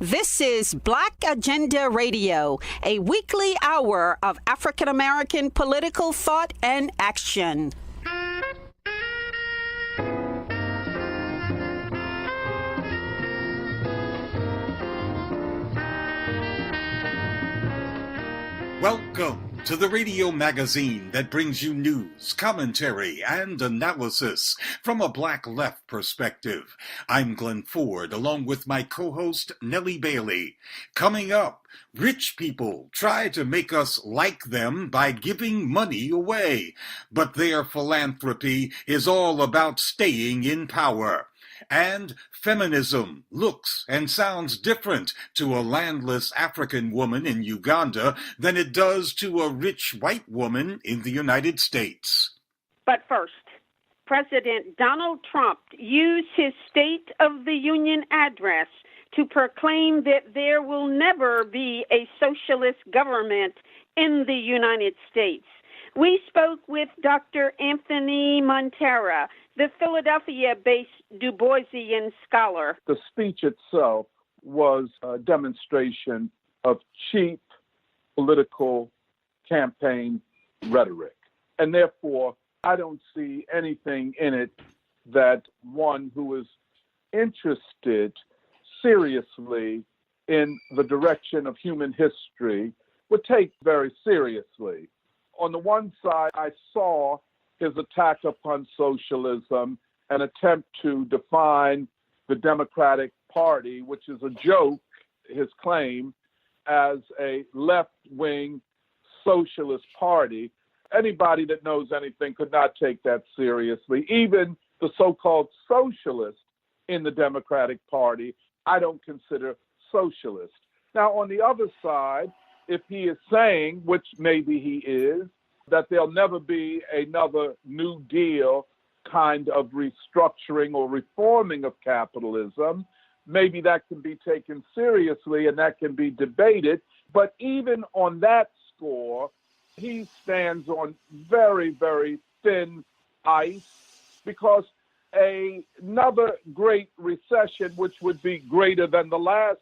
This is Black Agenda Radio, a weekly hour of African American political thought and action. Welcome to the radio magazine that brings you news, commentary, and analysis from a Black left perspective. I'm Glen Ford, along with my co-host Nellie Bailey. Coming up, rich people try to make us like them by giving money away, but their philanthropy is all about staying in power. And feminism looks and sounds different to a landless African woman in Uganda than it does to a rich white woman in the United States. But first, President Donald Trump used his State of the Union address to proclaim that there will never be a socialist government in the United States. We spoke with Dr. Anthony Monteiro, the Philadelphia-based Duboisian scholar. The speech itself was a demonstration of cheap political campaign rhetoric. And therefore, I don't see anything in it that one who is interested seriously in the direction of human history would take very seriously. On the one side, I saw his attack upon socialism, an attempt to define the Democratic Party, which is a joke, his claim, as a left-wing socialist party. Anybody that knows anything could not take that seriously. Even the so-called socialists in the Democratic Party, I don't consider socialist. Now, on the other side, if he is saying, which maybe he is, that there'll never be another New Deal kind of restructuring or reforming of capitalism, maybe that can be taken seriously and that can be debated. But even on that score, he stands on very, very thin ice, because another great recession, which would be greater than the last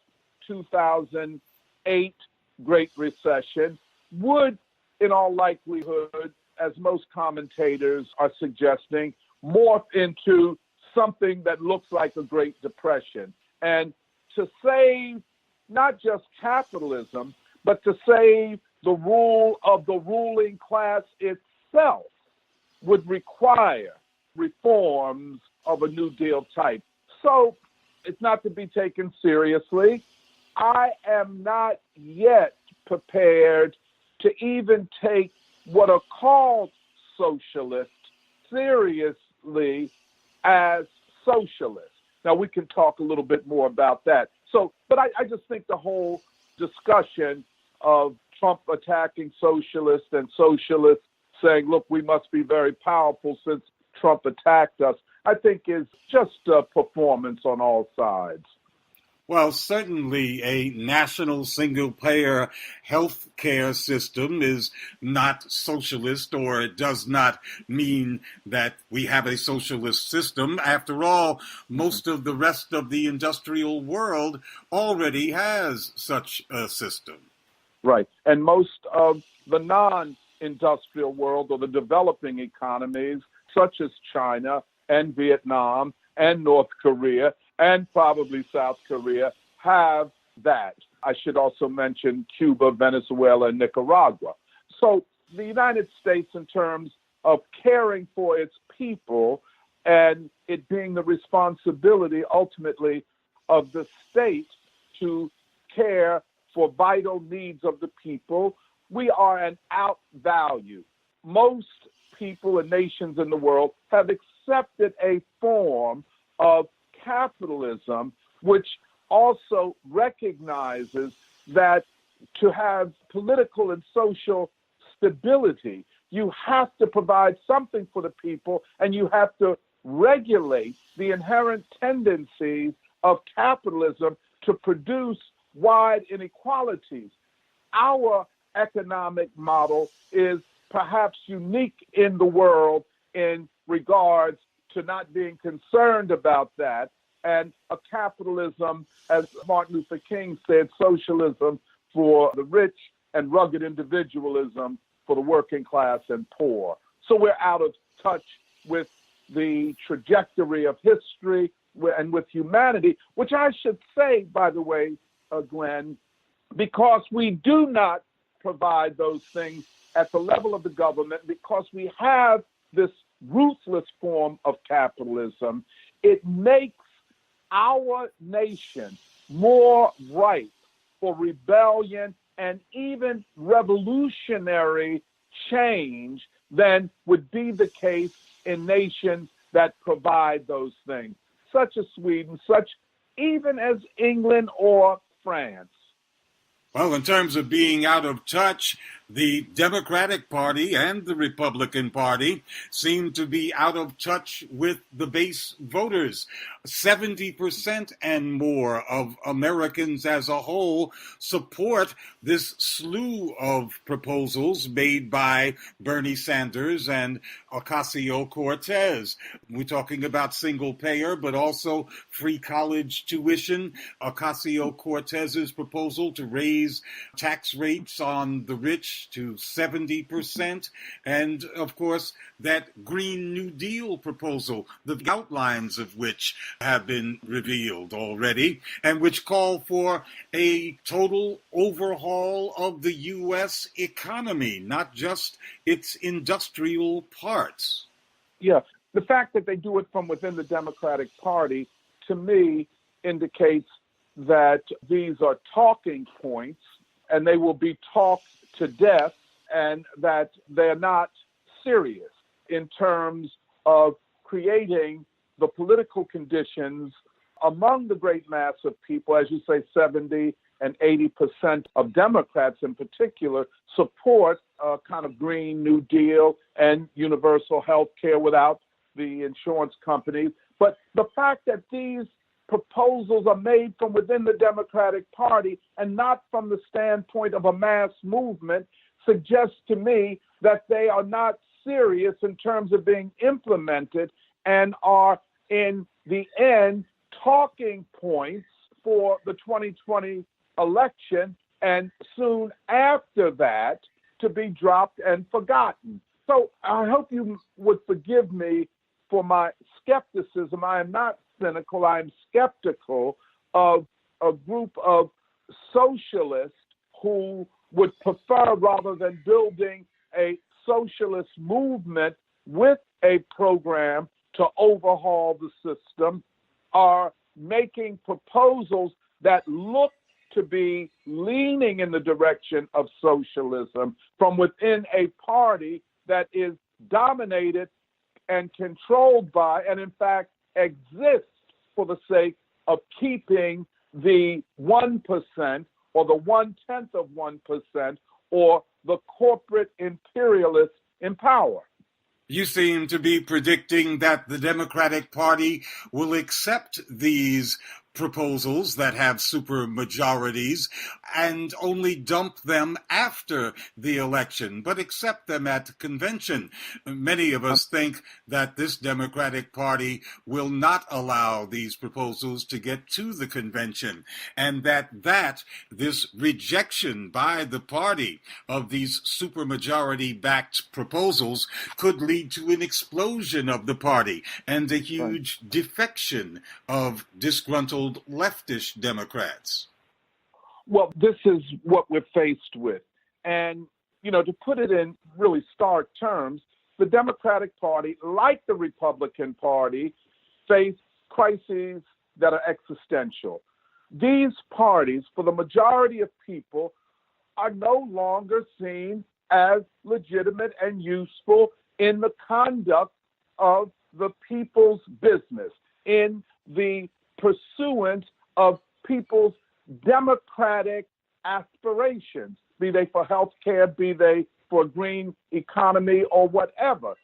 2008 Great Recession, would, in all likelihood, as most commentators are suggesting, morph into something that looks like a Great Depression. And to save not just capitalism, but to save the rule of the ruling class itself would require reforms of a New Deal type. So it's not to be taken seriously. I am not yet prepared to even take what are called socialists seriously as socialists. Now, we can talk a little bit more about that. But I just think the whole discussion of Trump attacking socialists and socialists saying, look, we must be very powerful since Trump attacked us, I think is just a performance on all sides. Well, certainly a national single-payer health care system is not socialist, or it does not mean that we have a socialist system. After all, most of the rest of the industrial world already has such a system. Right. And most of the non-industrial world, or the developing economies, such as China and Vietnam and North Korea, and probably South Korea, have that. I should also mention Cuba, Venezuela, and Nicaragua. So the United States, in terms of caring for its people and it being the responsibility ultimately of the state to care for vital needs of the people, we are an outvalue. Most people and nations in the world have accepted a form of capitalism, which also recognizes that to have political and social stability, you have to provide something for the people, and you have to regulate the inherent tendencies of capitalism to produce wide inequalities. Our economic model is perhaps unique in the world in regards to not being concerned about that, and a capitalism, as Martin Luther King said, socialism for the rich and rugged individualism for the working class and poor. So we're out of touch with the trajectory of history and with humanity, which I should say, by the way, Glenn, because we do not provide those things at the level of the government, because we have this ruthless form of capitalism, it makes our nation more ripe for rebellion and even revolutionary change than would be the case in nations that provide those things, such as Sweden, such even as England or France. Well, in terms of being out of touch, the Democratic Party and the Republican Party seem to be out of touch with the base voters. 70% and more of Americans as a whole support this slew of proposals made by Bernie Sanders and Ocasio-Cortez. We're talking about single payer, but also free college tuition. Ocasio-Cortez's proposal to raise tax rates on the rich to 70%, and of course that Green New Deal proposal, the outlines of which have been revealed already, and which call for a total overhaul of the U.S. economy, not just its industrial parts. Yeah, the fact that they do it from within the Democratic Party, to me, indicates that these are talking points and they will be talked to death, and that they're not serious in terms of creating the political conditions among the great mass of people. As you say, 70 and 80% of Democrats in particular support a kind of Green New Deal and universal health care without the insurance companies. But the fact that these proposals are made from within the Democratic Party and not from the standpoint of a mass movement suggests to me that they are not serious in terms of being implemented and are, in the end, talking points for the 2020 election, and soon after that to be dropped and forgotten. So I hope you would forgive me for my skepticism. I am not cynical. I'm skeptical of a group of socialists who would prefer, rather than building a socialist movement with a program to overhaul the system, are making proposals that look to be leaning in the direction of socialism from within a party that is dominated and controlled by, and in fact exists for the sake of keeping the 1% or the 0.1%, or the corporate imperialists in power. You seem to be predicting that the Democratic Party will accept these proposals that have super majorities and only dump them after the election, but accept them at convention. Many of us think that this Democratic Party will not allow these proposals to get to the convention, and that this rejection by the party of these supermajority-backed proposals could lead to an explosion of the party and a huge defection of disgruntled leftish Democrats. Well, this is what we're faced with. And, to put it in really stark terms, the Democratic Party, like the Republican Party, face crises that are existential. These parties, for the majority of people, are no longer seen as legitimate and useful in the conduct of the people's business, in the pursuance of people's democratic aspirations, be they for health care, be they for a green economy or whatever.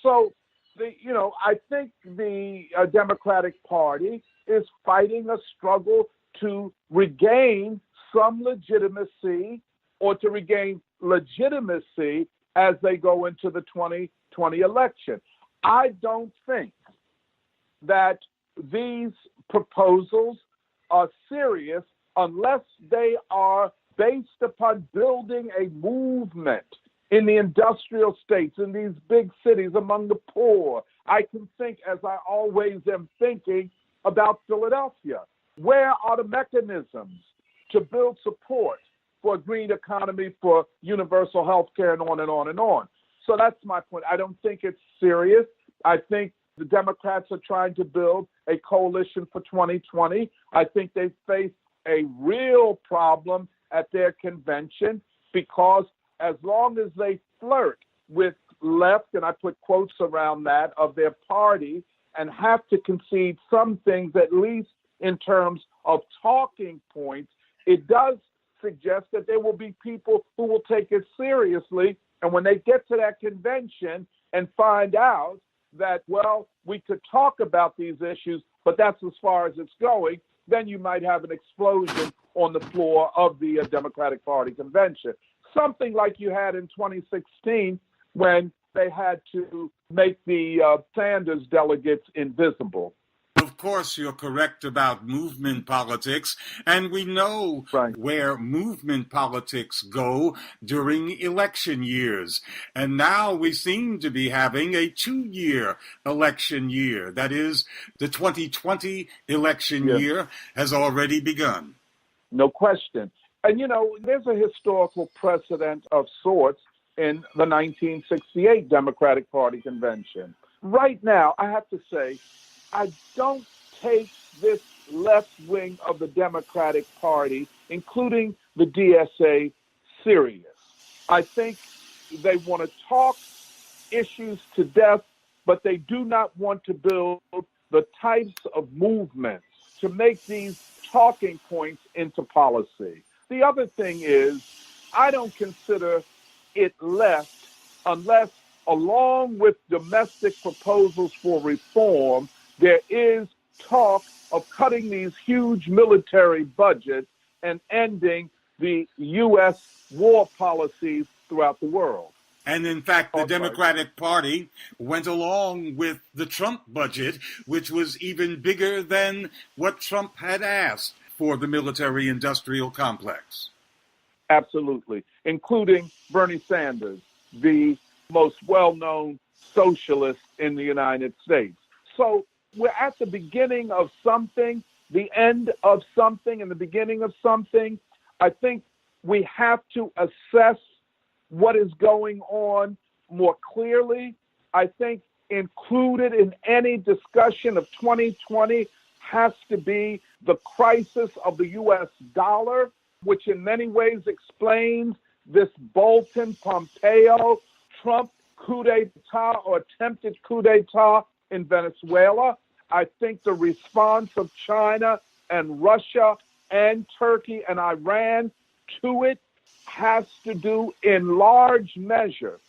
So, I think the Democratic Party is fighting a struggle to regain some legitimacy, or to regain legitimacy as they go into the 2020 election. I don't think that these proposals are serious unless they are based upon building a movement in the industrial states, in these big cities, among the poor. I can think, as I always am thinking, about Philadelphia. Where are the mechanisms to build support for a green economy, for universal health care, and on and on and on? So that's my point. I don't think it's serious. I think the Democrats are trying to build a coalition for 2020. I think they face a real problem at their convention because as long as they flirt with left, and I put quotes around that, of their party, and have to concede some things, at least in terms of talking points, it does suggest that there will be people who will take it seriously. And when they get to that convention and find out that, well, we could talk about these issues, but that's as far as it's going, then you might have an explosion on the floor of the Democratic Party convention. Something like you had in 2016 when they had to make the Sanders delegates invisible. Of course, you're correct about movement politics, and we know where movement politics go during election years. And now we seem to be having a 2-year election year. That is, the 2020 election year has already begun. No question. And, you know, there's a historical precedent of sorts in the 1968 Democratic Party convention. Right now, I have to say, I don't take this left wing of the Democratic Party, including the DSA, serious. I think they want to talk issues to death, but they do not want to build the types of movements to make these talking points into policy. The other thing is, I don't consider it left unless, along with domestic proposals for reform, there is talk of cutting these huge military budgets and ending the U.S. war policies throughout the world. And in fact, the Democratic Party went along with the Trump budget, which was even bigger than what Trump had asked for the military-industrial complex. Absolutely, including Bernie Sanders, the most well-known socialist in the United States. So we're at the beginning of something, the end of something, and the beginning of something. I think we have to assess what is going on more clearly. I think included in any discussion of 2020 has to be the crisis of the U.S. dollar, which in many ways explains this Bolton-Pompeo Trump coup d'etat or attempted coup d'etat in Venezuela. I think the response of China and Russia and Turkey and Iran to it has to do in large measure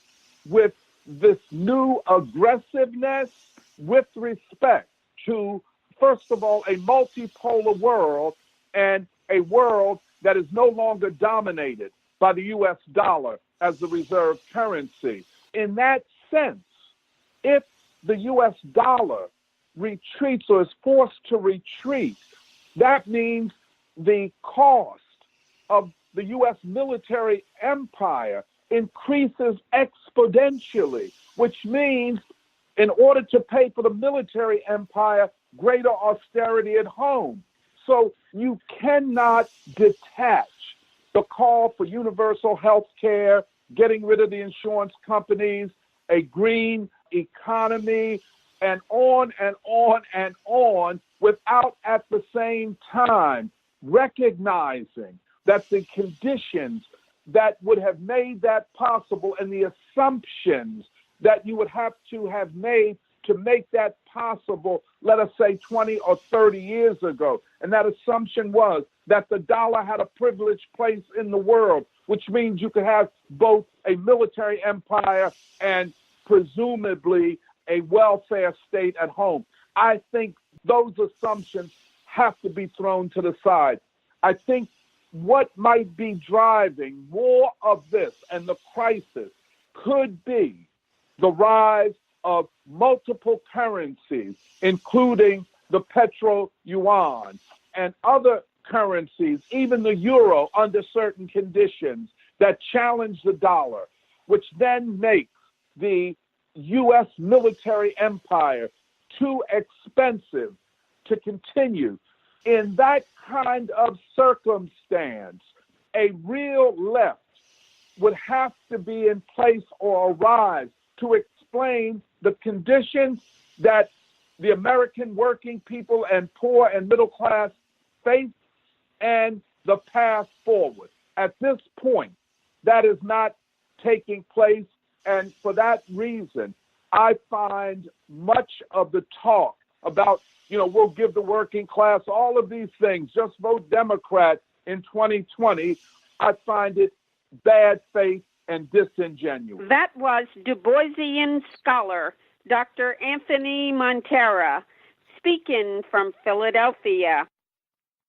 with this new aggressiveness with respect to, first of all, a multipolar world and a world that is no longer dominated by the U.S. dollar as the reserve currency. In that sense, if the U.S. dollar retreats or is forced to retreat, that means the cost of the U.S. military empire increases exponentially, which means in order to pay for the military empire, greater austerity at home. So you cannot detach the call for universal health care, getting rid of the insurance companies, a green economy, and on and on and on, without at the same time recognizing that the conditions that would have made that possible and the assumptions that you would have to have made to make that possible, let us say 20 or 30 years ago. And that assumption was that the dollar had a privileged place in the world, which means you could have both a military empire and presumably a welfare state at home. I think those assumptions have to be thrown to the side. I think what might be driving more of this and the crisis could be the rise of multiple currencies, including the petro yuan and other currencies, even the euro under certain conditions that challenge the dollar, which then makes the U.S. military empire too expensive to continue. In that kind of circumstance, a real left would have to be in place or arise to explain the conditions that the American working people and poor and middle class face and the path forward. At this point, that is not taking place, and for that reason, I find much of the talk about, we'll give the working class all of these things, just vote Democrat in 2020, I find it bad faith and disingenuous. That was Duboisian scholar Dr. Anthony Monteiro speaking from Philadelphia.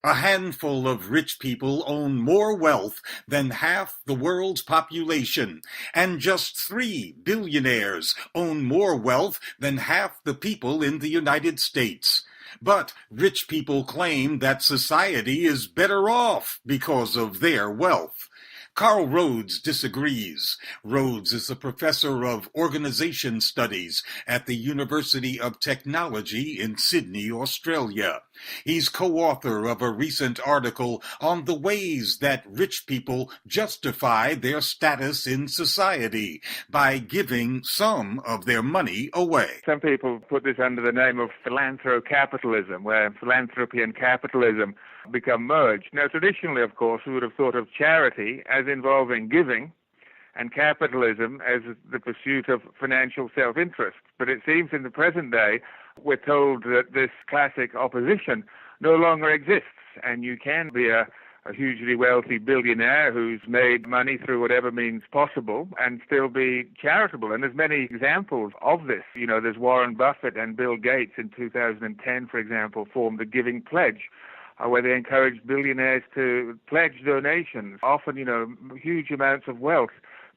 A handful of rich people own more wealth than half the world's population, and just 3 billionaires own more wealth than half the people in the United States. But rich people claim that society is better off because of their wealth. Carl Rhodes disagrees. Rhodes is a professor of organization studies at the University of Technology in Sydney, Australia. He's co-author of a recent article on the ways that rich people justify their status in society by giving some of their money away. Some people put this under the name of philanthrocapitalism, where philanthropy and capitalism become merged. Now, traditionally, of course, we would have thought of charity as involving giving and capitalism as the pursuit of financial self-interest. But it seems in the present day, we're told that this classic opposition no longer exists, and you can be a hugely wealthy billionaire who's made money through whatever means possible and still be charitable. And there's many examples of this. There's Warren Buffett and Bill Gates in 2010, for example, formed the Giving Pledge, where they encouraged billionaires to pledge donations, often, huge amounts of wealth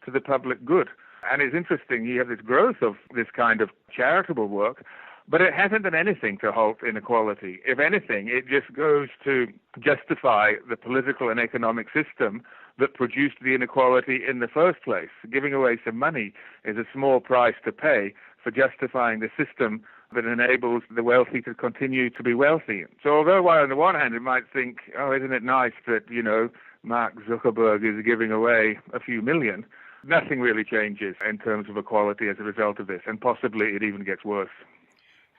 to the public good. And it's interesting, you have this growth of this kind of charitable work, but it hasn't done anything to halt inequality. If anything, it just goes to justify the political and economic system that produced the inequality in the first place. Giving away some money is a small price to pay for justifying the system that enables the wealthy to continue to be wealthy. So although while on the one hand you might think, isn't it nice that, Mark Zuckerberg is giving away a few million, nothing really changes in terms of equality as a result of this, and possibly it even gets worse.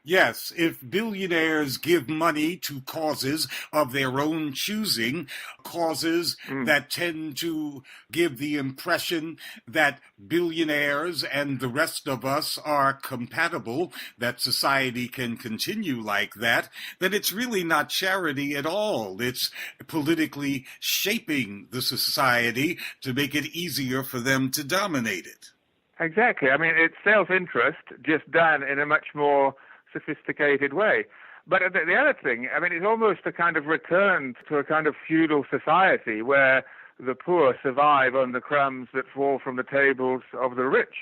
Yes, if billionaires give money to causes of their own choosing, causes that tend to give the impression that billionaires and the rest of us are compatible, that society can continue like that, then it's really not charity at all. It's politically shaping the society to make it easier for them to dominate it. Exactly. I mean, it's self-interest just done in a much more sophisticated way. But the other thing, it's almost a kind of return to a kind of feudal society where the poor survive on the crumbs that fall from the tables of the rich.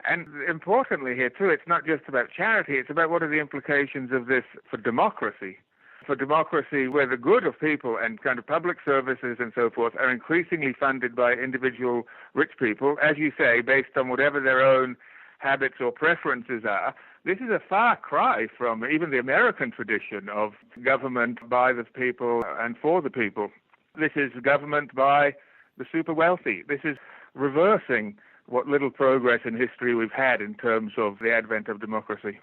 And importantly here too, it's not just about charity, it's about what are the implications of this for democracy. For democracy where the good of people and kind of public services and so forth are increasingly funded by individual rich people, as you say, based on whatever their own habits or preferences are. This is a far cry from even the American tradition of government by the people and for the people. This is government by the super wealthy. This is reversing what little progress in history we've had in terms of the advent of democracy.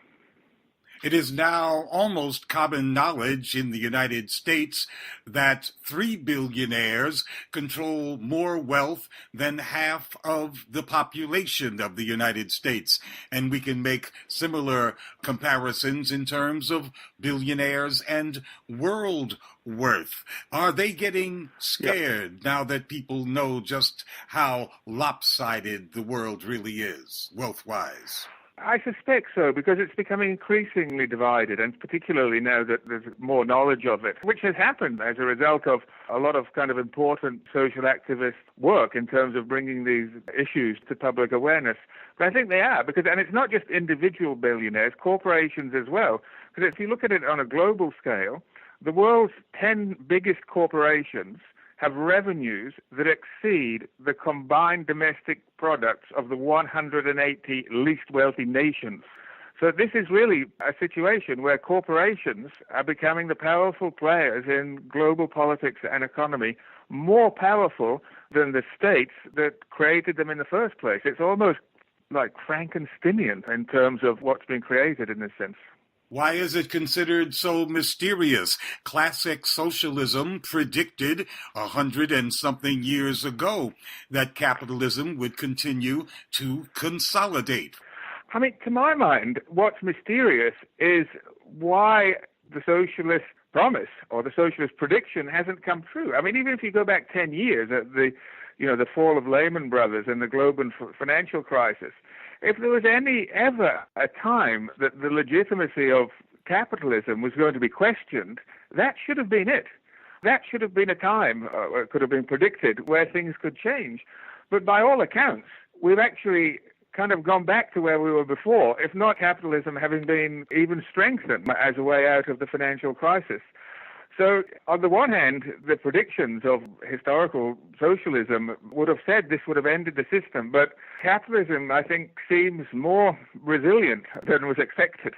It is now almost common knowledge in the United States that 3 billionaires control more wealth than half of the population of the United States. And we can make similar comparisons in terms of billionaires and world worth. Are they getting scared now that people know just how lopsided the world really is, wealth-wise? I suspect so, because it's becoming increasingly divided, and particularly now that there's more knowledge of it, which has happened as a result of a lot of kind of important social activist work in terms of bringing these issues to public awareness. But I think they are, and it's not just individual billionaires, corporations as well. Because if you look at it on a global scale, the world's 10 biggest corporations have revenues that exceed the combined domestic products of the 180 least wealthy nations. So this is really a situation where corporations are becoming the powerful players in global politics and economy, more powerful than the states that created them in the first place. It's almost like Frankensteinian in terms of what's been created in this sense. Why is it considered so mysterious? Classic socialism predicted 100 and something years ago that capitalism would continue to consolidate. I mean, to my mind, what's mysterious is why the socialist promise or the socialist prediction hasn't come true. I mean, even if you go back 10 years at the fall of Lehman Brothers and the global financial crisis, if there was ever a time that the legitimacy of capitalism was going to be questioned, that should have been it. That should have been a time, it could have been predicted, where things could change. But by all accounts, we've actually kind of gone back to where we were before, if not capitalism having been even strengthened as a way out of the financial crisis. So, on the one hand, the predictions of historical socialism would have said this would have ended the system, but capitalism, I think, seems more resilient than was expected.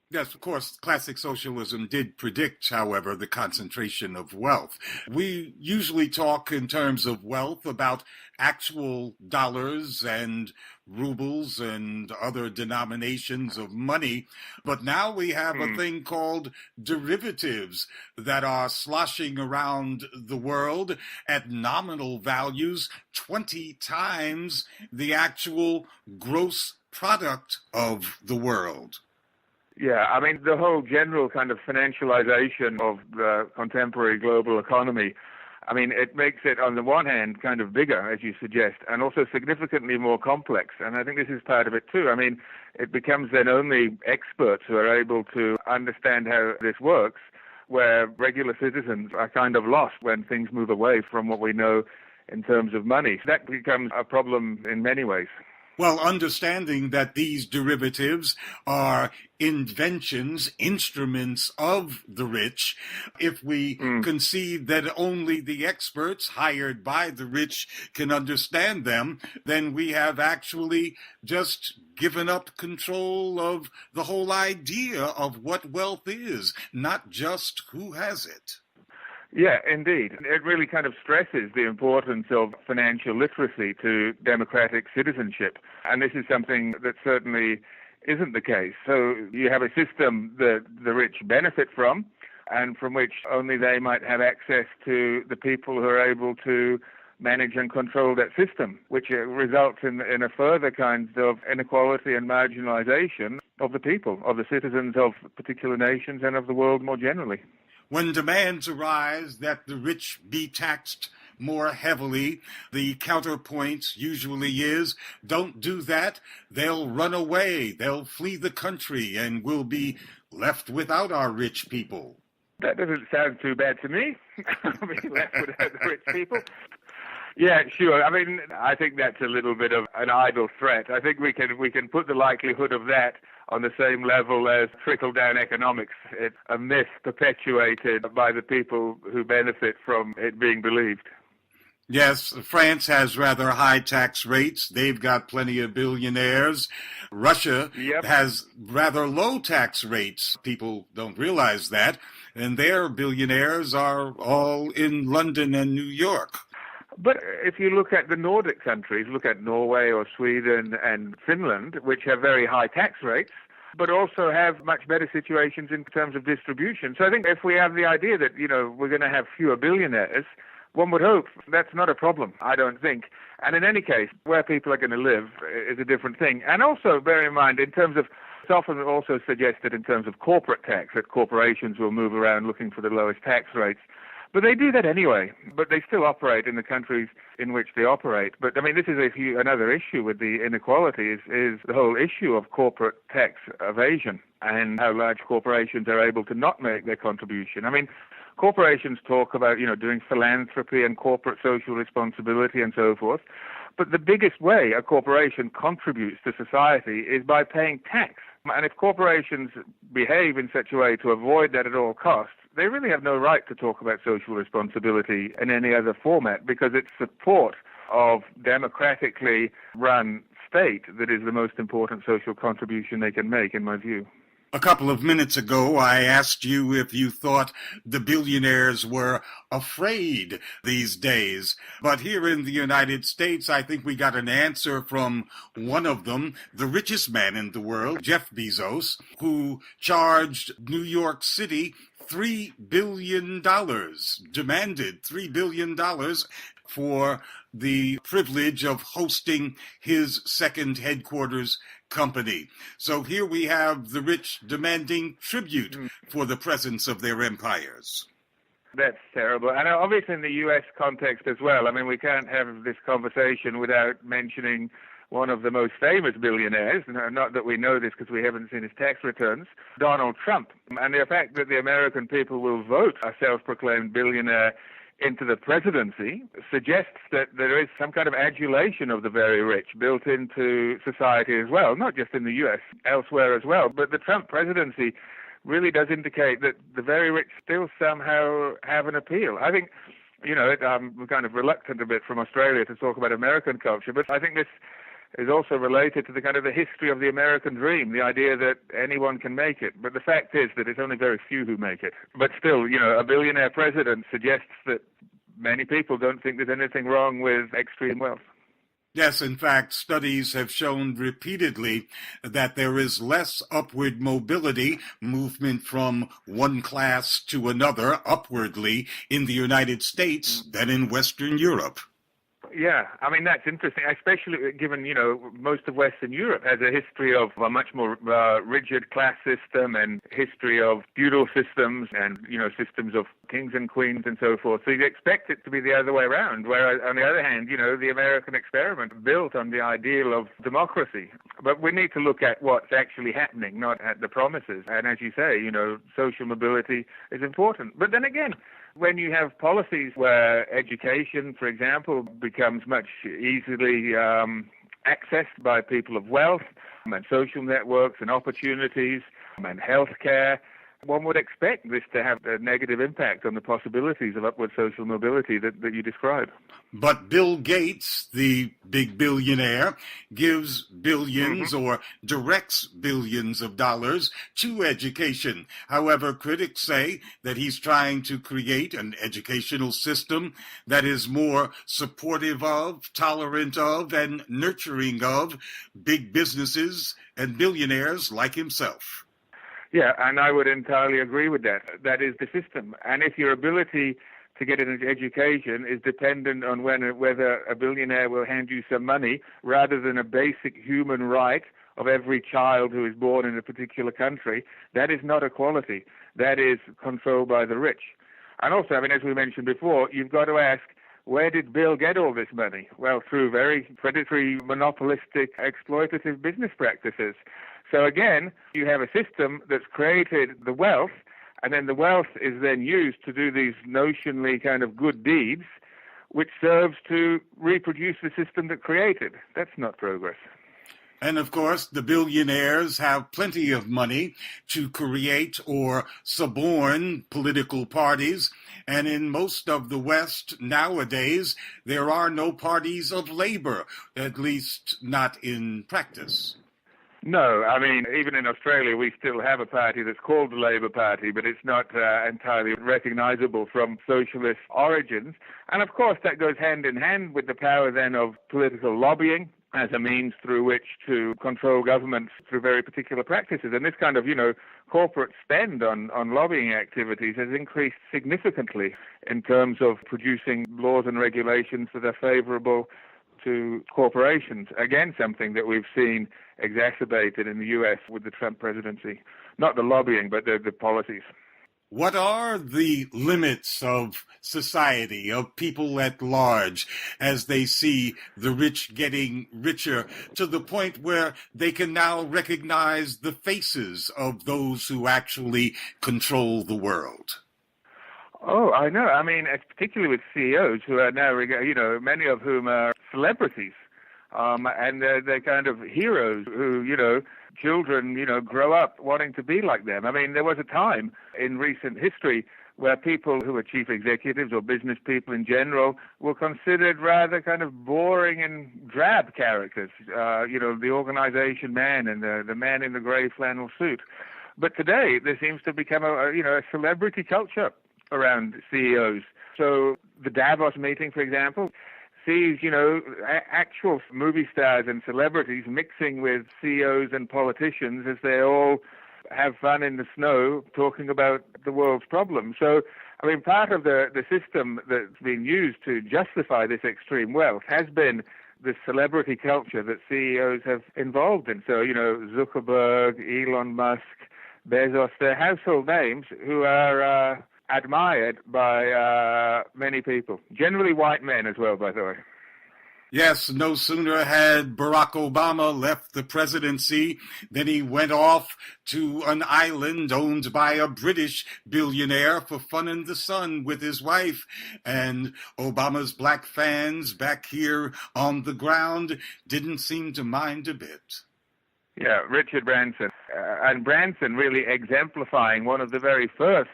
Yes, of course, classic socialism did predict, however, the concentration of wealth. We usually talk in terms of wealth about actual dollars and rubles and other denominations of money, but now we have a thing called derivatives that are sloshing around the world at nominal values 20 times the actual gross product of the world. Yeah, I mean, the whole general kind of financialization of the contemporary global economy, I mean, it makes it, on the one hand, kind of bigger, as you suggest, and also significantly more complex. And I think this is part of it, too. I mean, it becomes then only experts who are able to understand how this works, where regular citizens are kind of lost when things move away from what we know in terms of money. That becomes a problem in many ways. Well, understanding that these derivatives are inventions, instruments of the rich, if we concede that only the experts hired by the rich can understand them, then we have actually just given up control of the whole idea of what wealth is, not just who has it. Yeah, indeed. It really kind of stresses the importance of financial literacy to democratic citizenship. And this is something that certainly isn't the case. So you have a system that the rich benefit from, and from which only they might have access to the people who are able to manage and control that system, which results in a further kind of inequality and marginalization of the people, of the citizens of particular nations and of the world more generally. When demands arise that the rich be taxed more heavily, the counterpoint usually is, don't do that, they'll run away, they'll flee the country, and we'll be left without our rich people. That doesn't sound too bad to me. I mean, left without the rich people. Yeah, sure. I mean, I think that's a little bit of an idle threat. I think we can put the likelihood of that on the same level as trickle-down economics. It's a myth perpetuated by the people who benefit from it being believed. Yes, France has rather high tax rates. They've got plenty of billionaires. Russia has rather low tax rates. People don't realize that. And their billionaires are all in London and New York. But if you look at the Nordic countries, look at Norway or Sweden and Finland, which have very high tax rates, but also have much better situations in terms of distribution. So I think if we have the idea that, we're going to have fewer billionaires, one would hope that's not a problem, I don't think. And in any case, where people are going to live is a different thing. And also bear in mind, in terms of, it's often also suggested in terms of corporate tax, that corporations will move around looking for the lowest tax rates. But they do that anyway. But they still operate in the countries in which they operate. But, I mean, this is another issue with the inequality is the whole issue of corporate tax evasion and how large corporations are able to not make their contribution. I mean, corporations talk about, doing philanthropy and corporate social responsibility and so forth. But the biggest way a corporation contributes to society is by paying tax. And if corporations behave in such a way to avoid that at all costs, they really have no right to talk about social responsibility in any other format, because it's support of democratically run state that is the most important social contribution they can make, in my view. A couple of minutes ago, I asked you if you thought the billionaires were afraid these days. But here in the United States, I think we got an answer from one of them, the richest man in the world, Jeff Bezos, who charged New York City $3 billion, demanded $3 billion for the privilege of hosting his second headquarters company. So here we have the rich demanding tribute for the presence of their empires. That's terrible. And obviously in the U.S. context as well. I mean, we can't have this conversation without mentioning one of the most famous billionaires, not that we know this because we haven't seen his tax returns, Donald Trump. And the fact that the American people will vote a self-proclaimed billionaire into the presidency suggests that there is some kind of adulation of the very rich built into society as well, not just in the U.S., elsewhere as well. But the Trump presidency really does indicate that the very rich still somehow have an appeal. I think, I'm kind of reluctant a bit from Australia to talk about American culture, but I think this is also related to the kind of the history of the American dream, the idea that anyone can make it. But the fact is that it's only very few who make it. But still, a billionaire president suggests that many people don't think there's anything wrong with extreme wealth. Yes, in fact, studies have shown repeatedly that there is less upward mobility, movement from one class to another upwardly in the United States than in Western Europe. Yeah, I mean, that's interesting, especially given, most of Western Europe has a history of a much more rigid class system and history of feudal systems and, systems of kings and queens and so forth. So you'd expect it to be the other way around, whereas on the other hand, the American experiment built on the ideal of democracy. But we need to look at what's actually happening, not at the promises. And as you say, social mobility is important. But then again, when you have policies where education, for example, becomes much easily accessed by people of wealth, and social networks and opportunities and healthcare, one would expect this to have a negative impact on the possibilities of upward social mobility that you describe. But Bill Gates, the big billionaire, gives billions or directs billions of dollars to education. However, critics say that he's trying to create an educational system that is more supportive of, tolerant of, and nurturing of big businesses and billionaires like himself. Yeah, and I would entirely agree with that. That is the system. And if your ability to get an education is dependent on whether a billionaire will hand you some money rather than a basic human right of every child who is born in a particular country, that is not equality. That is control by the rich. And also, as we mentioned before, you've got to ask, where did Bill get all this money? Well, through very predatory, monopolistic, exploitative business practices. So again, you have a system that's created the wealth, and then the wealth is then used to do these notionally kind of good deeds, which serves to reproduce the system that created. That's not progress. And of course, the billionaires have plenty of money to create or suborn political parties. And in most of the West nowadays, there are no parties of labor, at least not in practice. No, even in Australia, we still have a party that's called the Labour Party, but it's not entirely recognizable from socialist origins. And of course, that goes hand in hand with the power then of political lobbying as a means through which to control governments through very particular practices. And this kind of, corporate spend on lobbying activities has increased significantly in terms of producing laws and regulations that are favorable to corporations. Again, something that we've seen exacerbated in the U.S. with the Trump presidency. Not the lobbying, but the policies. What are the limits of society, of people at large, as they see the rich getting richer to the point where they can now recognize the faces of those who actually control the world? Oh, I know. I mean, particularly with CEOs who are now, many of whom are celebrities. And they're kind of heroes who, children, grow up wanting to be like them. I mean, there was a time in recent history where people who were chief executives or business people in general were considered rather kind of boring and drab characters, the organization man and the man in the gray flannel suit. But today, there seems to become a celebrity culture around CEOs. So the Davos meeting, for example, sees, actual movie stars and celebrities mixing with CEOs and politicians as they all have fun in the snow talking about the world's problems. So, I mean, part of the system that's been used to justify this extreme wealth has been the celebrity culture that CEOs have involved in. So, Zuckerberg, Elon Musk, Bezos, they're household names who are admired by many people, generally white men as well, by the way. Yes, no sooner had Barack Obama left the presidency than he went off to an island owned by a British billionaire for fun in the sun with his wife. And Obama's black fans back here on the ground didn't seem to mind a bit. Yeah, Richard Branson. And Branson really exemplifying one of the very first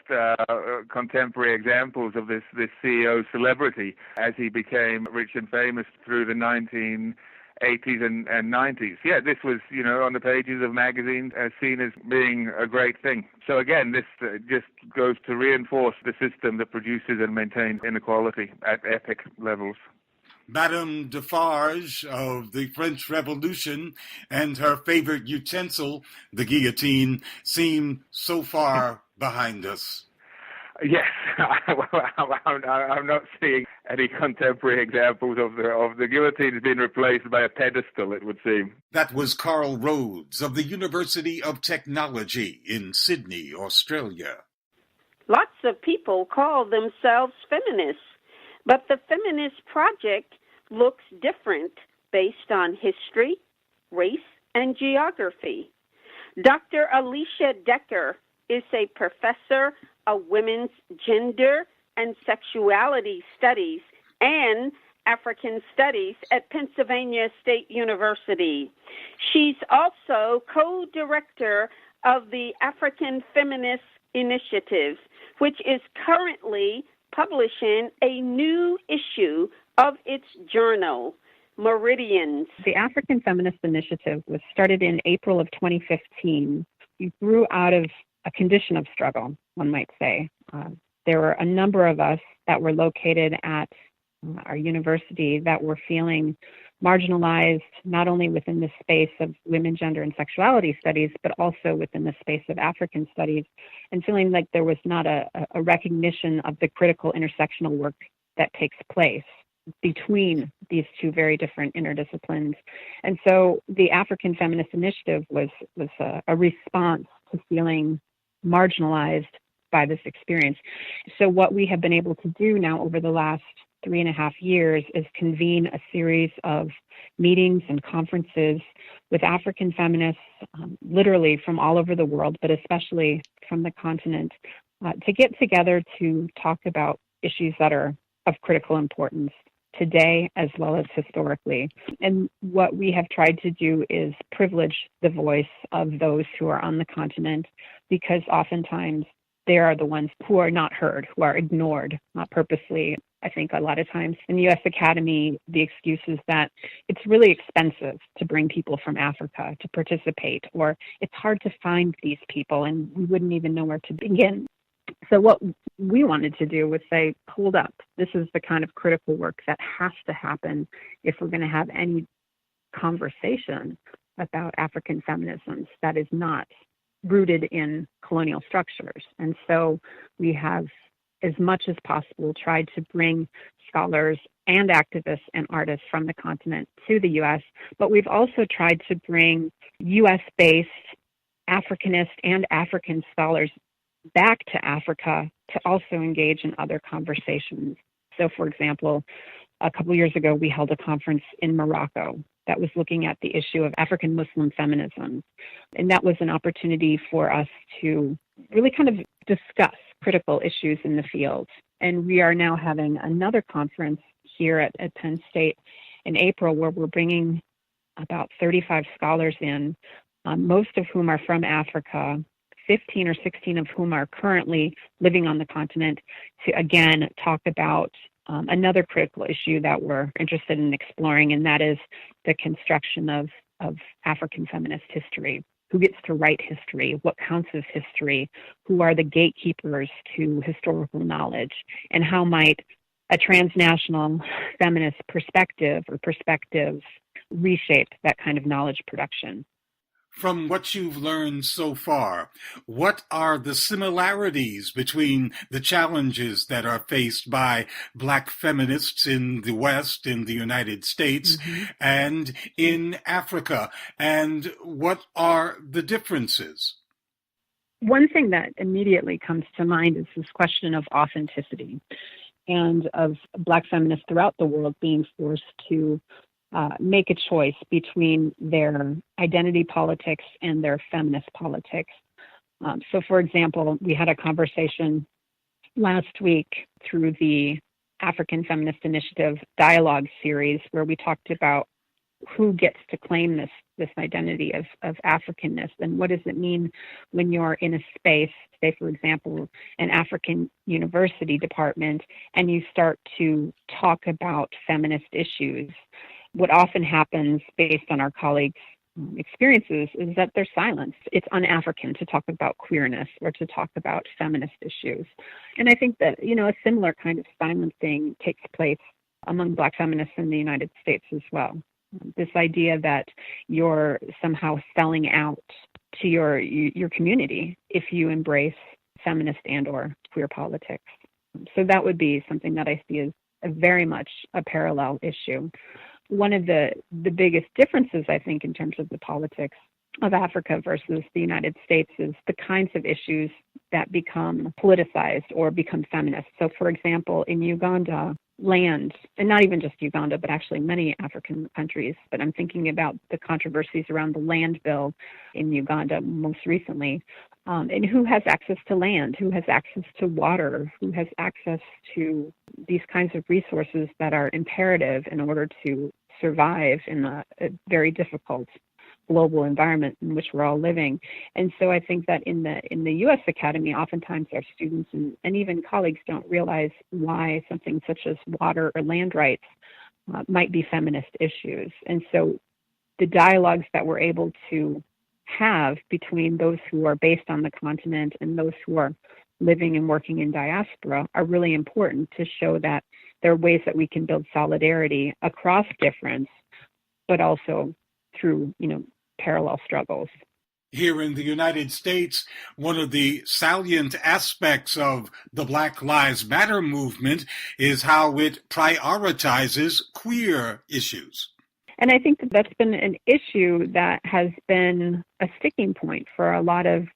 contemporary examples of this CEO celebrity as he became rich and famous through the 1980s and 90s. Yeah, this was, on the pages of magazines seen as being a great thing. So again, this just goes to reinforce the system that produces and maintains inequality at epic levels. Madame Defarge of the French Revolution and her favorite utensil, the guillotine, seem so far behind us. Yes, I'm not seeing any contemporary examples of the guillotine being replaced by a pedestal, it would seem. That was Carl Rhodes of the University of Technology in Sydney, Australia. Lots of people call themselves feminists, but the Feminist Project looks different based on history, race, and geography. Dr. Alicia Decker is a professor of women's gender and sexuality studies and African Studies at Pennsylvania State University. She's also co-director of the African Feminist Initiative, which is currently publishing a new issue of its journal, Meridians. The African Feminist Initiative was started in April of 2015. It grew out of a condition of struggle, one might say. There were a number of us that were located at our university that were feeling marginalized, not only within the space of women, gender, and sexuality studies, but also within the space of African studies, and feeling like there was not a recognition of the critical intersectional work that takes place between these two very different interdisciplines. And so the African Feminist Initiative was a response to feeling marginalized by this experience. So what we have been able to do now over the last 3.5 years is convene a series of meetings and conferences with African feminists, literally from all over the world, but especially from the continent, to get together to talk about issues that are of critical importance today as well as historically. And what we have tried to do is privilege the voice of those who are on the continent, because oftentimes they are the ones who are not heard, who are ignored, not purposely. I think a lot of times in the U.S. Academy, the excuse is that it's really expensive to bring people from Africa to participate, or it's hard to find these people and we wouldn't even know where to begin. So what we wanted to do was say, hold up, this is the kind of critical work that has to happen if we're going to have any conversation about African feminisms that is not rooted in colonial structures. And so we have, as much as possible, tried to bring scholars and activists and artists from the continent to the U.S., but we've also tried to bring U.S.-based Africanist and African scholars back to Africa to also engage in other conversations. So, for example, a couple years ago, we held a conference in Morocco that was looking at the issue of African Muslim feminism. And that was an opportunity for us to really kind of discuss critical issues in the field. And we are now having another conference here at Penn State in April where we're bringing about 35 scholars in, most of whom are from Africa, 15 or 16 of whom are currently living on the continent, to again talk about another critical issue that we're interested in exploring, and that is the construction of African feminist history. Who gets to write history? What counts as history? Who are the gatekeepers to historical knowledge? And how might a transnational feminist perspective or perspectives reshape that kind of knowledge production? From what you've learned so far, what are the similarities between the challenges that are faced by Black feminists in the West, in the United States, and in Africa? And what are the differences? One thing that immediately comes to mind is this question of authenticity and of Black feminists throughout the world being forced to make a choice between their identity politics and their feminist politics. So, for example, we had a conversation last week through the African Feminist Initiative dialogue series where we talked about who gets to claim this identity of Africanness, and what does it mean when you're in a space, say, for example, an African university department, and you start to talk about feminist issues. What often happens based on our colleagues' experiences is that there's silence. It's un-African to talk about queerness or to talk about feminist issues. And I think that, a similar kind of silencing takes place among Black feminists in the United States as well. This idea that you're somehow selling out to your community if you embrace feminist and or queer politics. So that would be something that I see as very much a parallel issue. One of the biggest differences, I think, in terms of the politics of Africa versus the United States is the kinds of issues that become politicized or become feminist. So, for example, in Uganda, land, and not even just Uganda, but actually many African countries, but I'm thinking about the controversies around the land bill in Uganda most recently, and who has access to land, who has access to water, who has access to these kinds of resources that are imperative in order to survive in a very difficult global environment in which we're all living. And so I think that in the U.S. Academy, oftentimes our students and even colleagues don't realize why something such as water or land rights might be feminist issues. And so the dialogues that we're able to have between those who are based on the continent and those who are living and working in diaspora are really important to show that there are ways that we can build solidarity across difference, but also through, parallel struggles. Here in the United States, one of the salient aspects of the Black Lives Matter movement is how it prioritizes queer issues. And I think that that's been an issue that has been a sticking point for a lot of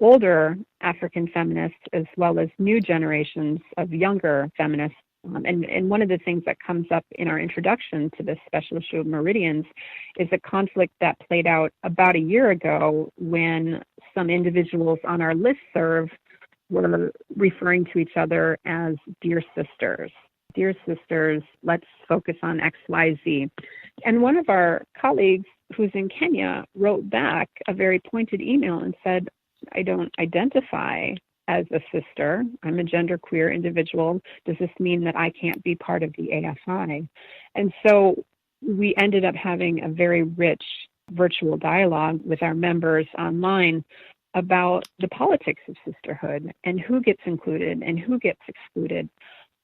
older African feminists as well as new generations of younger feminists. And one of the things that comes up in our introduction to this special issue of Meridians is a conflict that played out about a year ago when some individuals on our listserv were referring to each other as dear sisters. Dear sisters, let's focus on XYZ. And one of our colleagues who's in Kenya wrote back a very pointed email and said, I don't identify as a sister. I'm a genderqueer individual. Does this mean that I can't be part of the AFI? And so we ended up having a very rich virtual dialogue with our members online about the politics of sisterhood and who gets included and who gets excluded.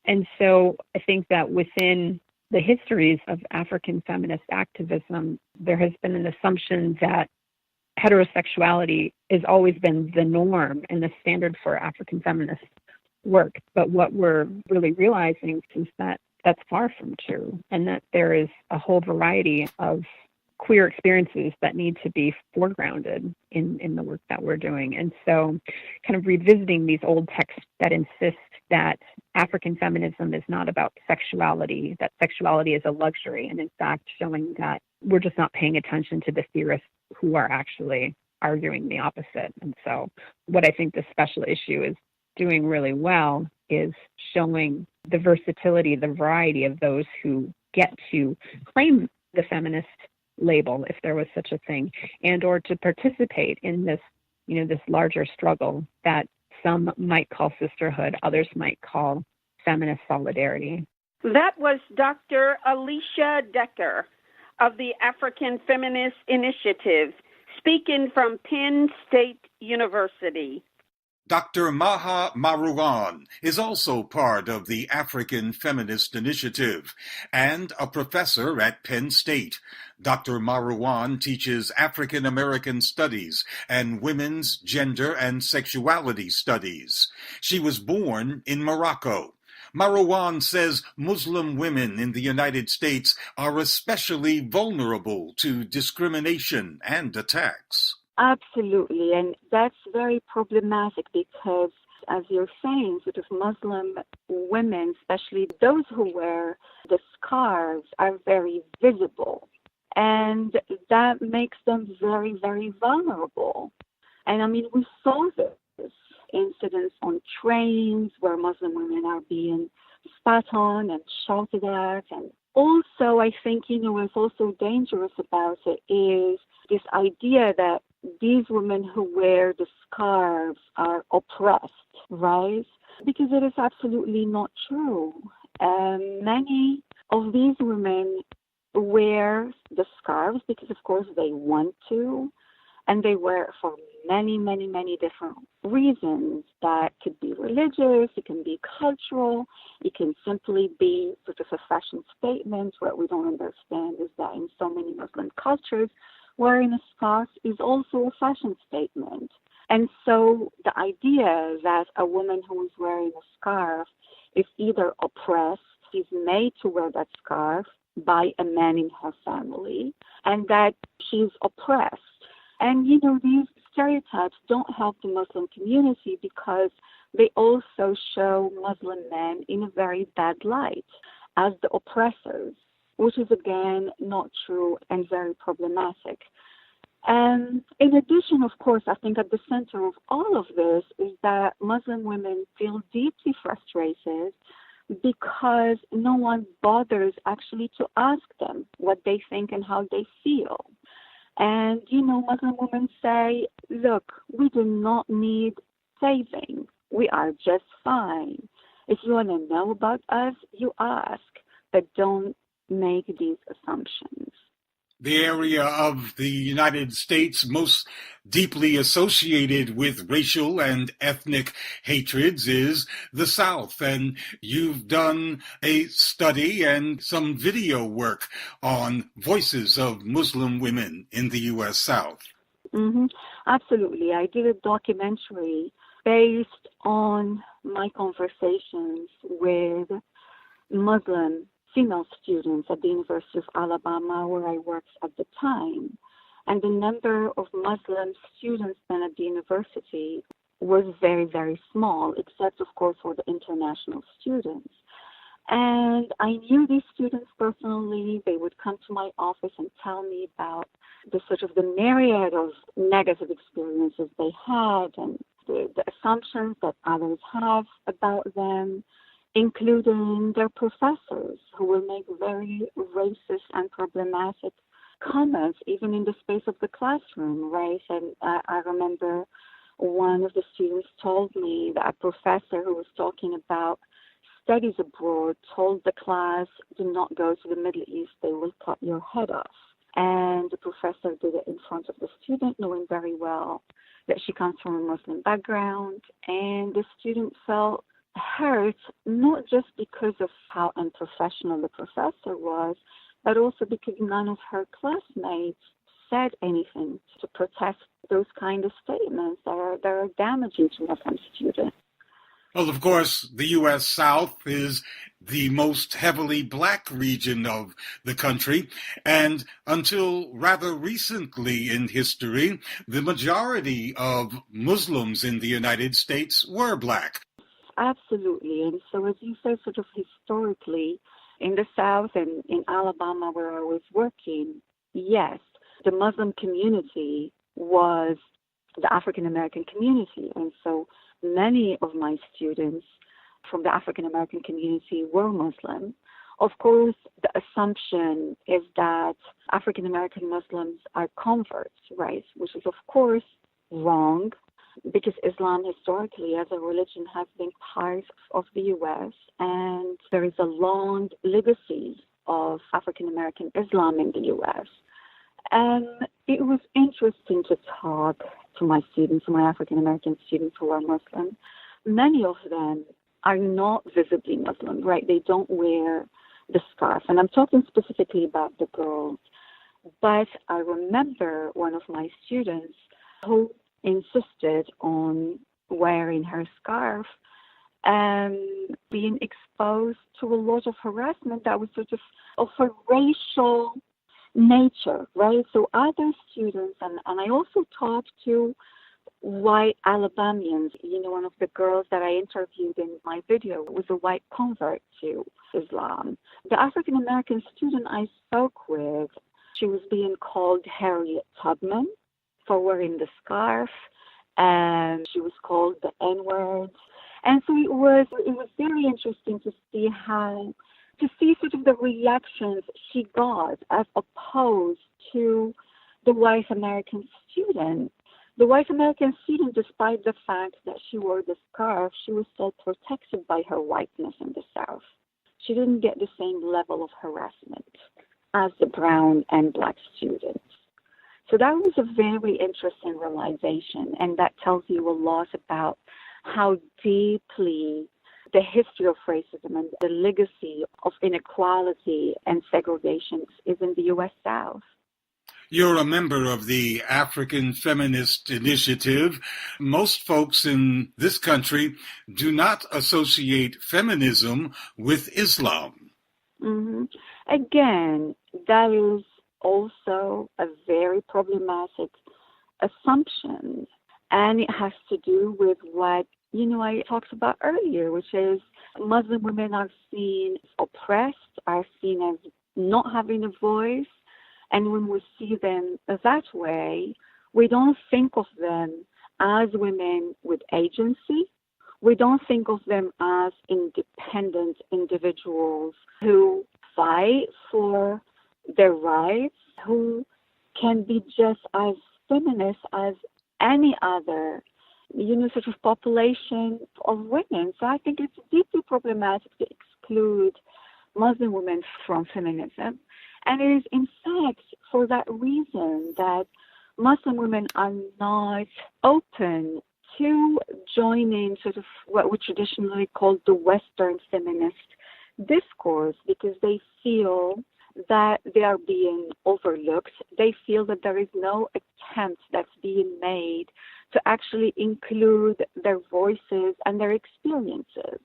And so I think that within the histories of African feminist activism, there has been an assumption that heterosexuality has always been the norm and the standard for African feminist work. But what we're really realizing is that that's far from true, and that there is a whole variety of queer experiences that need to be foregrounded in the work that we're doing. And so kind of revisiting these old texts that insist that African feminism is not about sexuality, that sexuality is a luxury, and in fact showing that we're just not paying attention to the theorists who are actually arguing the opposite. And so what I think this special issue is doing really well is showing the versatility, the variety of those who get to claim the feminist label, if there was such a thing, and or to participate in this, this larger struggle that some might call sisterhood, others might call feminist solidarity. That was Dr. Alicia Decker of the African Feminist Initiative, speaking from Penn State University. Dr. Maha Marouane is also part of the African Feminist Initiative and a professor at Penn State. Dr. Marouane teaches African American Studies and Women's Gender and Sexuality Studies. She was born in Morocco. Marouane says Muslim women in the United States are especially vulnerable to discrimination and attacks. Absolutely, and that's very problematic because, as you're saying, sort of Muslim women, especially those who wear the scarves, are very visible, and that makes them very, very vulnerable. And I mean, we saw this incidents on trains where Muslim women are being spat on and shouted at. And also, I think, what's also dangerous about it is this idea that these women who wear the scarves are oppressed, right? Because it is absolutely not true. Many of these women wear the scarves because, of course, they want to, and they wear it for many, many, many different reasons. That could be religious, it can be cultural, it can simply be sort of a fashion statement. What we don't understand is that in so many Muslim cultures, wearing a scarf is also a fashion statement. And so the idea that a woman who is wearing a scarf is either oppressed, she's made to wear that scarf by a man in her family, and that she's oppressed. And, these stereotypes don't help the Muslim community because they also show Muslim men in a very bad light as the oppressors, which is, again, not true and very problematic. And in addition, of course, I think at the center of all of this is that Muslim women feel deeply frustrated because no one bothers actually to ask them what they think and how they feel. And, Muslim women say, look, we do not need saving. We are just fine. If you want to know about us, you ask, but don't make these assumptions. The area of the United States most deeply associated with racial and ethnic hatreds is the South. And you've done a study and some video work on voices of Muslim women in the U.S. South. Mm-hmm. Absolutely. I did a documentary based on my conversations with Muslim female students at the University of Alabama, where I worked at the time. And the number of Muslim students then at the university was very, very small, except, of course, for the international students. And I knew these students personally. They would come to my office and tell me about the myriad of negative experiences they had and the assumptions that others have about them, including their professors, who will make very racist and problematic comments, even in the space of the classroom, right? And I remember one of the students told me that a professor who was talking about studies abroad told the class, do not go to the Middle East, they will cut your head off. And the professor did it in front of the student, knowing very well that she comes from a Muslim background, and the student felt hurt, not just because of how unprofessional the professor was, but also because none of her classmates said anything to protest those kind of statements that are damaging to Muslim students. Well, of course, the U.S. South is the most heavily black region of the country, and until rather recently in history, the majority of Muslims in the United States were black. Absolutely. And so, as you said, sort of historically, in the South and in Alabama, where I was working, yes, the Muslim community was the African American community. And so many of my students from the African American community were Muslim. Of course, the assumption is that African American Muslims are converts, right? Which is, of course, wrong, because Islam historically as a religion has been part of the U.S., and there is a long legacy of African American Islam in the U.S. And it was interesting to talk to my students, my African American students who are Muslim. Many of them are not visibly Muslim, right? They don't wear the scarf. And I'm talking specifically about the girls. But I remember one of my students who insisted on wearing her scarf and being exposed to a lot of harassment that was sort of a racial nature, right? So other students, and I also talked to white Alabamians. One of the girls that I interviewed in my video was a white convert to Islam. The African American student I spoke with, she was being called Harriet Tubman for wearing the scarf, and she was called the N-word. And so it was very interesting to see sort of the reactions she got as opposed to the white American student. The white American student, despite the fact that she wore the scarf, she was still protected by her whiteness in the South. She didn't get the same level of harassment as the brown and black students. So that was a very interesting realization, and that tells you a lot about how deeply the history of racism and the legacy of inequality and segregation is in the U.S. South. You're a member of the African Feminist Initiative. Most folks in this country do not associate feminism with Islam. Mm-hmm. Again, that is also a very problematic assumption, and it has to do with what I talked about earlier, which is Muslim women are seen as oppressed, are seen as not having a voice, and when we see them that way, we don't think of them as women with agency. We don't think of them as independent individuals who fight for their rights, who can be just as feminist as any other, sort of population of women. So I think it's deeply problematic to exclude Muslim women from feminism. And it is, in fact, for that reason that Muslim women are not open to joining sort of what we traditionally call the Western feminist discourse, because they feel that they are being overlooked. They feel that there is no attempt that's being made to actually include their voices and their experiences.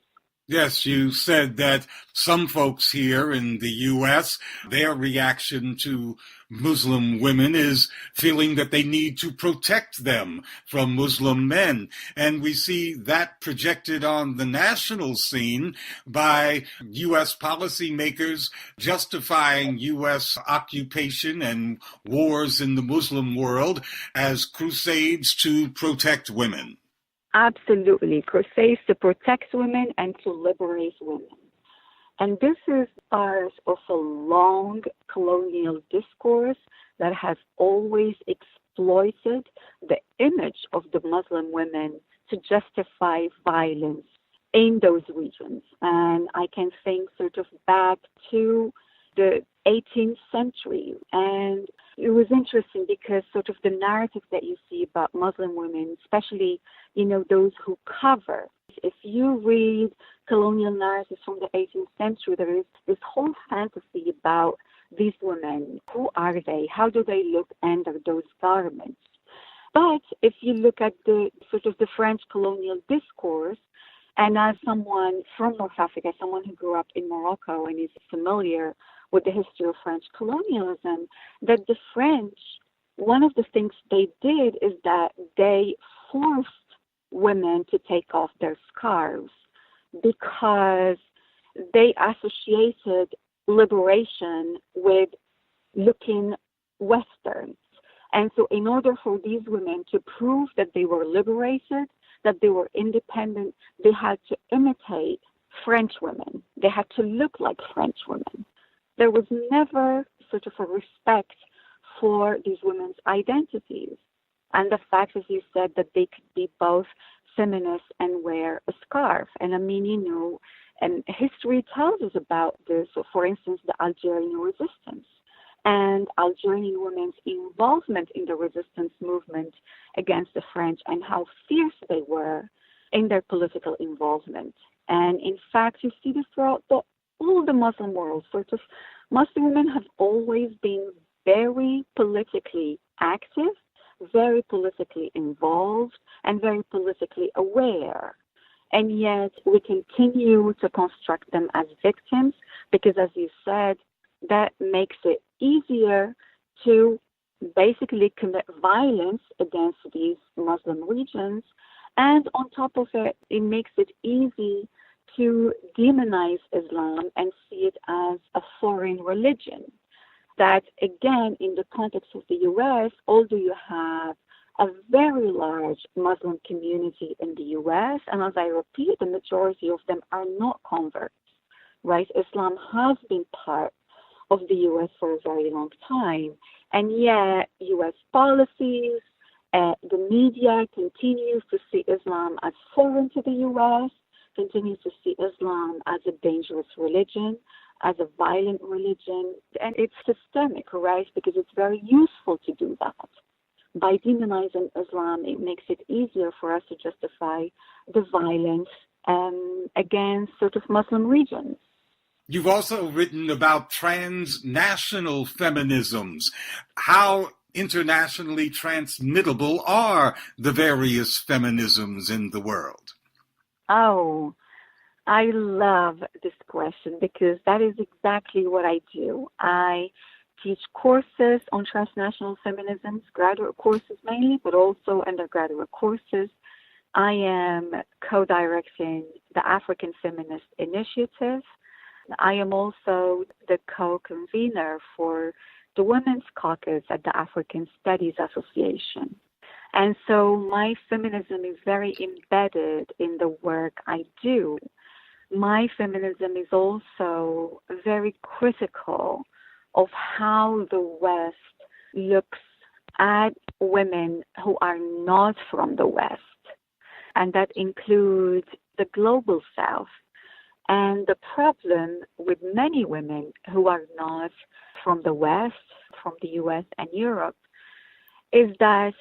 Yes, you said that some folks here in the U.S., their reaction to Muslim women is feeling that they need to protect them from Muslim men. And we see that projected on the national scene by U.S. policymakers justifying U.S. occupation and wars in the Muslim world as crusades to protect women. Absolutely. Crusades to protect women and to liberate women. And this is part of a long colonial discourse that has always exploited the image of the Muslim women to justify violence in those regions. And I can think sort of back to the 18th century. And it was interesting because sort of the narrative that you see about Muslim women, especially, those who cover. If you read colonial narratives from the 18th century, there is this whole fantasy about these women. Who are they? How do they look under those garments? But if you look at the sort of the French colonial discourse, And as someone from North Africa, someone who grew up in Morocco and is familiar with the history of French colonialism, that the French, one of the things they did is that they forced women to take off their scarves because they associated liberation with looking Western. And so in order for these women to prove that they were liberated, that they were independent, they had to imitate French women. They had to look like French women. There was never sort of a respect for these women's identities. And the fact, as you said, that they could be both feminist and wear a scarf. And I mean, you know, and history tells us about this. So, for instance, the Algerian resistance and Algerian women's involvement in the resistance movement against the French and how fierce they were in their political involvement. And in fact, you see this throughout all the Muslim world. Sort of, Muslim women have always been very politically active, very politically involved, and very politically aware. And yet we continue to construct them as victims because, as you said, that makes it easier to basically commit violence against these Muslim regions. And on top of it, it makes it easy to demonize Islam and see it as a foreign religion. That, again, in the context of the U.S., although you have a very large Muslim community in the U.S., and as I repeat, the majority of them are not converts, right? Islam has been part of the U.S. for a very long time, and yet U.S. policies, the media continues to see Islam as foreign to the U.S., continues to see Islam as a dangerous religion, as a violent religion, and it's systemic, right? Because it's very useful to do that. By demonizing Islam, it makes it easier for us to justify the violence against sort of Muslim regions. You've also written about transnational feminisms. How internationally transmittable are the various feminisms in the world? Oh, I love this question because that is exactly what I do. I teach courses on transnational feminisms, graduate courses mainly, but also undergraduate courses. I am co-directing the African Feminist Initiative. I am also the co-convener for the Women's Caucus at the African Studies Association. And so my feminism is very embedded in the work I do. My feminism is also very critical of how the West looks at women who are not from the West. And that includes the global South. And the problem with many women who are not from the West, from the US and Europe, is that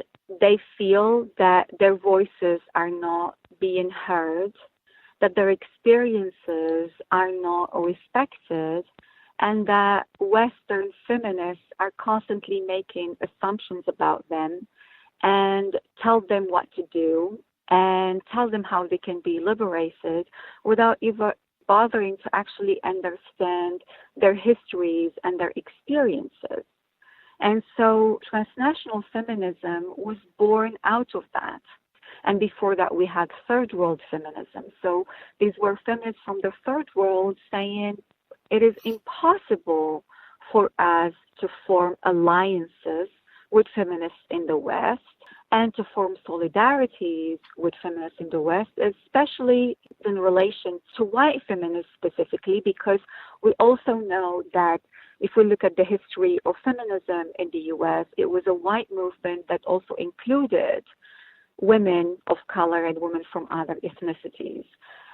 they feel that their voices are not being heard, that their experiences are not respected, and that Western feminists are constantly making assumptions about them and tell them what to do and tell them how they can be liberated without even bothering to actually understand their histories and their experiences. And so transnational feminism was born out of that. And before that, we had third world feminism. So these were feminists from the third world saying it is impossible for us to form alliances with feminists in the West and to form solidarities with feminists in the West, especially in relation to white feminists specifically, because we also know that if we look at the history of feminism in the U.S., it was a white movement that also included women of color and women from other ethnicities.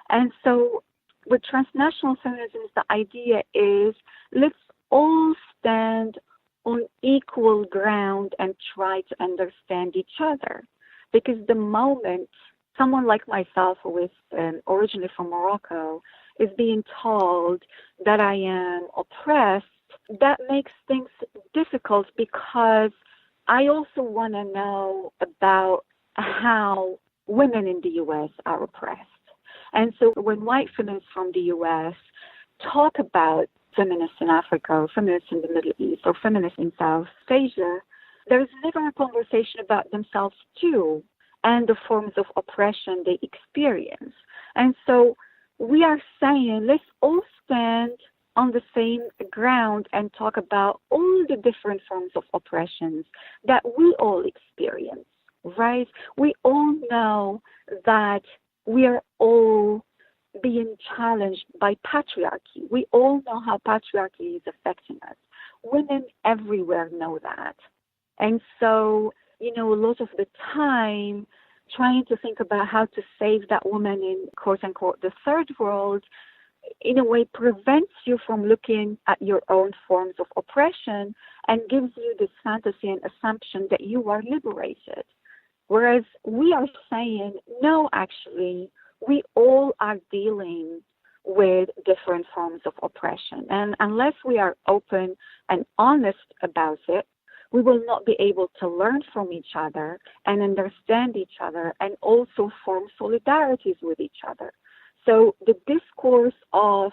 And so with transnational feminism, the idea is let's all stand on equal ground and try to understand each other. Because the moment someone like myself, who is originally from Morocco, is being told that I am oppressed, that makes things difficult because I also want to know about how women in the U.S. are oppressed. And so when white feminists from the U.S. talk about feminists in Africa or feminists in the Middle East or feminists in South Asia, there's never a conversation about themselves too and the forms of oppression they experience. And so we are saying, let's all stand on the same ground and talk about all the different forms of oppressions that we all experience, right? We all know that we are all being challenged by patriarchy. We all know how patriarchy is affecting us. Women everywhere know that. And so, a lot of the time, trying to think about how to save that woman in, quote unquote, the third world, in a way prevents you from looking at your own forms of oppression and gives you this fantasy and assumption that you are liberated. Whereas we are saying, no, actually, we all are dealing with different forms of oppression. And unless we are open and honest about it, we will not be able to learn from each other and understand each other and also form solidarities with each other. So the discourse of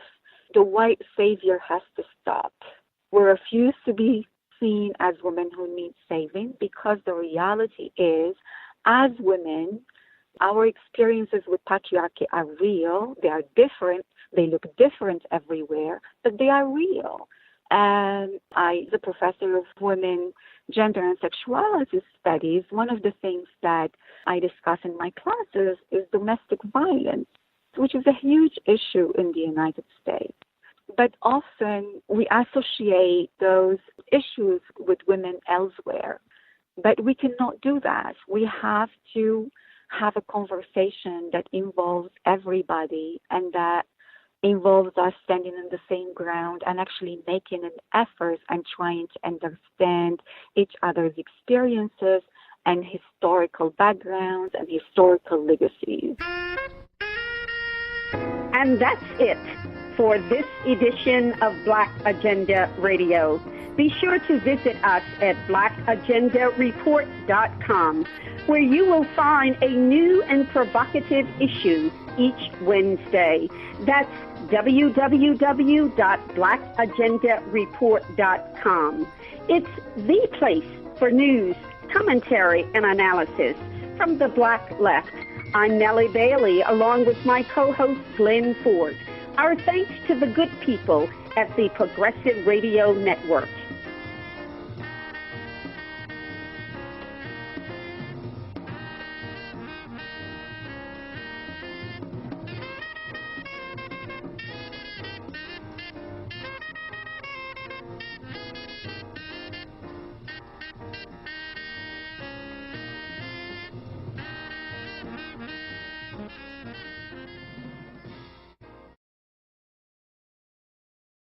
the white savior has to stop. We refuse to be seen as women who need saving, because the reality is, as women, our experiences with patriarchy are real. They are different. They look different everywhere, but they are real. And I, as a professor of women, gender and sexuality studies, one of the things that I discuss in my classes is domestic violence, which is a huge issue in the United States. But often we associate those issues with women elsewhere. But we cannot do that. We have to have a conversation that involves everybody and that involves us standing on the same ground and actually making an effort and trying to understand each other's experiences and historical backgrounds and historical legacies. And that's it for this edition of Black Agenda Radio. Be sure to visit us at blackagendareport.com, where you will find a new and provocative issue each Wednesday. That's www.blackagendareport.com. It's the place for news, commentary, and analysis from the Black Left. I'm Nellie Bailey, along with my co-host Glen Ford. Our thanks to the good people at the Progressive Radio Network.